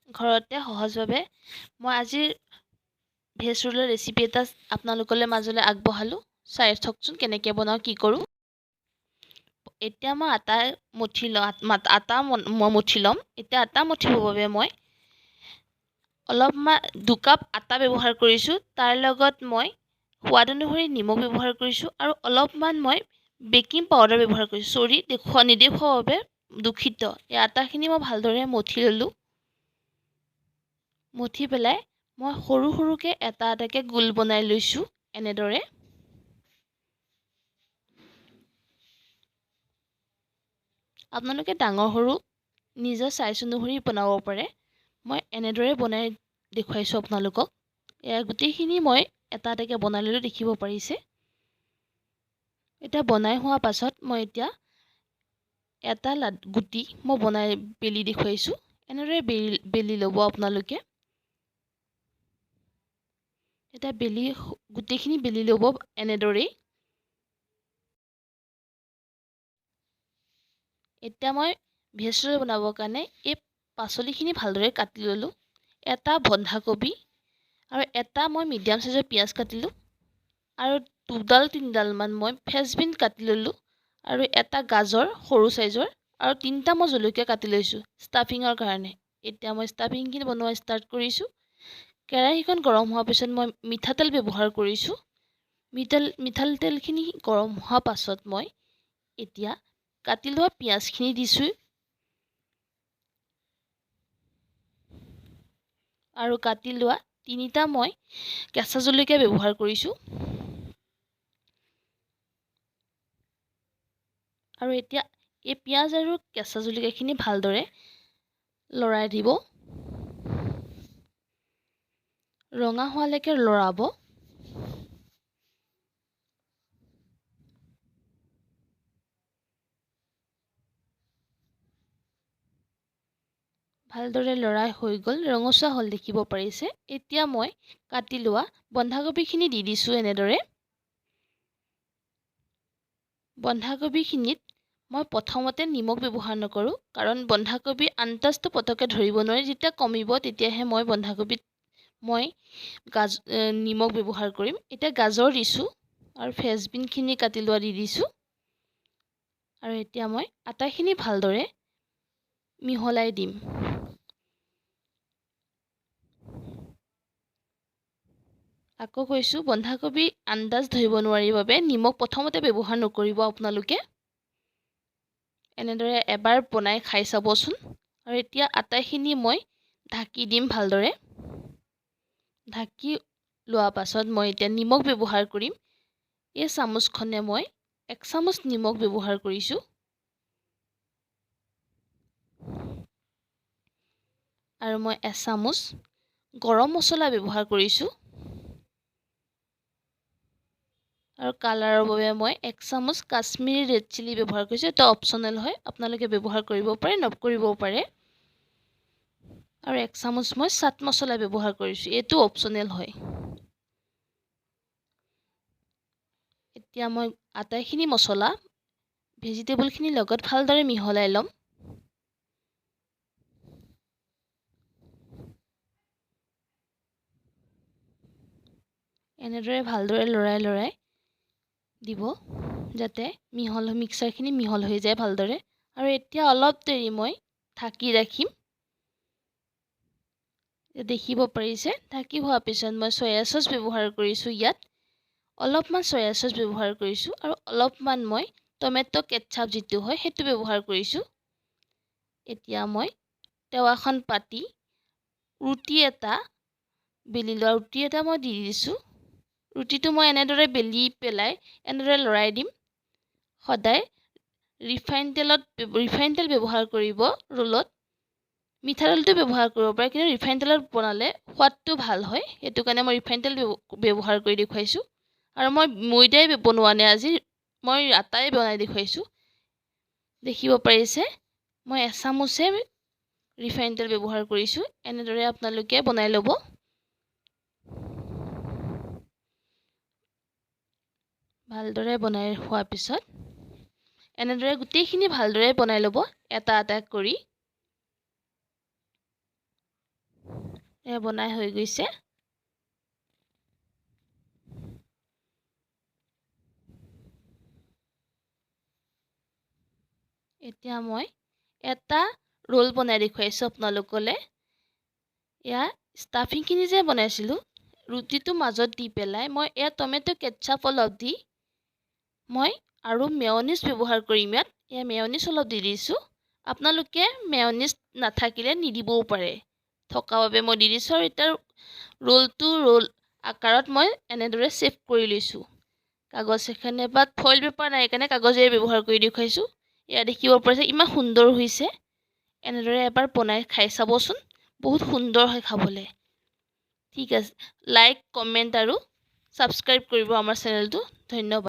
ঘৰতে সহজভাৱে মই আজিৰ ভেজ ৰোলৰ ৰেচিপি এটা আপোনালোকলৈ মাজলৈ আগবঢ়ালোঁ। চাই থকচোন কেনেকৈ বনাওঁ কি কৰোঁ। এতিয়া মই আটা মঠি ল'ম। এতিয়া আটা মঠিবৰ বাবে মই অলপমান 2 কাপ আটা ব্যৱহাৰ কৰিছোঁ। তাৰ লগত মই সোৱাদ অনুসৰি নিমখ ব্যৱহাৰ কৰিছোঁ আৰু অলপমান মই বেকিং পাউডাৰ ব্যৱহাৰ কৰিছোঁ। নেদেখুওৱাৰ বাবে দুখিত। এই আটাখিনি মই ভালদৰে মঠি ল'লোঁ। মঠি পেলাই মই সৰু সৰুকৈ এটা এটাকৈ গোল বনাই লৈছোঁ এনেদৰে। আপোনালোকে ডাঙৰ সৰু নিজৰ চাইজ অনুসৰি বনাব পাৰে। মই এনেদৰে বনাই দেখুৱাইছোঁ আপোনালোকক। এয়া গোটেইখিনি মই এটা এটাকৈ বনাই ল'লোঁ, দেখিব পাৰিছে। এতিয়া বনাই হোৱা পাছত মই এতিয়া এটা গুটি মই বনাই বেলি দেখুৱাইছোঁ। এনেদৰে বেলি ল'ব আপোনালোকে। এতিয়া গোটেইখিনি বেলি ল'ব এনেদৰেই। এতিয়া মই ভেজ ৰোল বনাবৰ কাৰণে এই পাচলিখিনি ভালদৰে কাটি ল'লোঁ। এটা বন্ধাকবি আৰু এটা মই মিডিয়াম চাইজৰ পিঁয়াজ কাটিলোঁ আৰু 2-3ডালমান মই ফ্ৰেঞ্চবিন কাটি ল'লোঁ আৰু এটা গাজৰ সৰু চাইজৰ আৰু 3টা মই জলকীয়া কাটি লৈছোঁ ষ্টাফিঙৰ কাৰণে। এতিয়া মই ষ্টাফিংখিনি বনোৱা ষ্টাৰ্ট কৰিছোঁ। কেৰাহীখন গৰম হোৱাৰ পিছত মই মিঠাতেল ব্যৱহাৰ কৰিছোঁ। মিঠাতেলখিনি গৰম হোৱাৰ পাছত মই এতিয়া কাটি লোৱা পিঁয়াজখিনি দিছোঁ আৰু কাটি লোৱা 3টা মই কেঁচা জলকীয়া ব্যৱহাৰ কৰিছোঁ। আৰু এতিয়া এই পিঁয়াজ আৰু কেঁচা জলকীয়াখিনি ভালদৰে লৰাই দিব। ৰঙা হোৱালৈকে লৰাব। ভালদৰে লৰাই হৈ গ'ল, ৰঙচুৱা হ'ল দেখিব পাৰিছে। এতিয়া মই কাটি লোৱা বন্ধাকবিখিনি দি দিছোঁ এনেদৰে। বন্ধাকবিখিনিত মই প্ৰথমতে নিমখ ব্যৱহাৰ নকৰোঁ, কাৰণ বন্ধাকবিৰ আন্তাজটো পটককৈ ধৰিব নোৱাৰি। যেতিয়া কমিব তেতিয়াহে মই বন্ধাকবিত নিমখ ব্যৱহাৰ কৰিম। এতিয়া গাজৰ দিছোঁ আৰু ফ্ৰেঞ্চবিনখিনি কাটি লোৱা দি দিছোঁ। আৰু এতিয়া মই আটাখিনি ভালদৰে মিহলাই দিম। আকৌ কৈছোঁ, বন্ধাকবি আন্দাজ ধৰিব নোৱাৰি বাবে নিমখ প্ৰথমতে ব্যৱহাৰ নকৰিব আপোনালোকে। এনেদৰে এবাৰ বনাই খাই চাবচোন। আৰু এতিয়া আটাখিনি মই ঢাকি দিম ভালদৰে। ঢাকি লোৱাৰ পাছত মই এতিয়া নিমখ ব্যৱহাৰ কৰিম। এই চামুচখনে মই 1 চামুচ নিমখ ব্যৱহাৰ কৰিছোঁ। আৰু মই 1 চামুচ গৰম মছলা ব্যৱহাৰ কৰিছোঁ। আৰু কালাৰৰ বাবে মই 1 চামুচ কাশ্মীৰী ৰেড চিলি ব্যৱহাৰ কৰিছোঁ। এটা অপশ্যনেল হয়, আপোনালোকে ব্যৱহাৰ কৰিব পাৰে, নকৰিবও পাৰে। আৰু 1 চামুচ মই চাট মছলা ব্যৱহাৰ কৰিছোঁ, এইটো অপশ্যনেল হয়। এতিয়া মই আটাইখিনি মছলা ভেজিটেবলখিনিৰ লগত ভালদৰে মিহলাই ল'ম। এনেদৰে ভালদৰে লৰাই দিব, যাতে মিক্সাৰখিনি মিহল হৈ যায় ভালদৰে। আৰু এতিয়া অলপ দেৰি মই ঢাকি ৰাখিম। দেখিব পাৰিছে, ঢাকি হোৱাৰ পিছত মই চয়া চচ ব্যৱহাৰ কৰিছোঁ। ইয়াত অলপমান চয়া চচ ব্যৱহাৰ কৰিছোঁ আৰু অলপমান মই টমেটো কেটচাপ যিটো হয় সেইটো ব্যৱহাৰ কৰিছোঁ। এতিয়া মই টাৱাখন পাতি ৰুটি এটা মই দি দিছোঁ। ৰুটিটো মই এনেদৰে বেলি পেলাই এনেদৰে লৰাই দিম। সদায় ৰিফাইন তেল ব্যৱহাৰ কৰিব ৰোলত। মিঠাতেলটো ব্যৱহাৰ কৰিব পাৰে, কিন্তু ৰিফাইন তেলত বনালে সোৱাদটো ভাল হয়। সেইটো কাৰণে মই ৰিফাইন তেল ব্যৱহাৰ কৰি দেখুৱাইছোঁ। আৰু মই ময়দাই বনোৱা নাই আজি, মই আটাই বনাই দেখুৱাইছোঁ। দেখিব পাৰিছে, মই 1 চামুচে ৰিফাইন তেল ব্যৱহাৰ কৰিছোঁ। এনেদৰে আপোনালোকে বনাই ল'ব। ভালদৰে বনাই হোৱাৰ পিছত এনেদৰে গোটেইখিনি ভালদৰে বনাই ল'ব এটা এটা কৰি। বনাই হৈ গৈছে। এতিয়া মই এটা ৰোল বনাই দেখুৱাইছোঁ আপোনালোকলৈ। এয়া ষ্টাফিংখিনি যে বনাইছিলোঁ ৰুটিটো মাজত দি পেলাই মই এয়া টমেটো কেটচাপ অলপ দি মই আৰু মেয়নিজ ব্যৱহাৰ কৰিম ইয়াত। এয়া মেয়নিজ অলপ দি দিছোঁ। আপোনালোকে মেয়নিজ নাথাকিলে নিদিবও পাৰে। থকা বাবে মই দি দিছোঁ। আৰু এতিয়া ৰোল আকাৰত মই এনেদৰে ছেভ কৰি লৈছোঁ। কাগজ এখনে বা ফইল পেপাৰ নাই কাৰণে কাগজেৰে ব্যৱহাৰ কৰি দেখুৱাইছোঁ। এয়া দেখিব পাৰিছে ইমান সুন্দৰ হৈছে। এনেদৰে এবাৰ বনাই খাই চাবচোন, বহুত সুন্দৰ হয় খাবলৈ। ঠিক আছে, লাইক, কমেণ্ট আৰু ছাবস্ক্ৰাইব কৰিব আমাৰ চেনেলটো। ধন্যবাদ।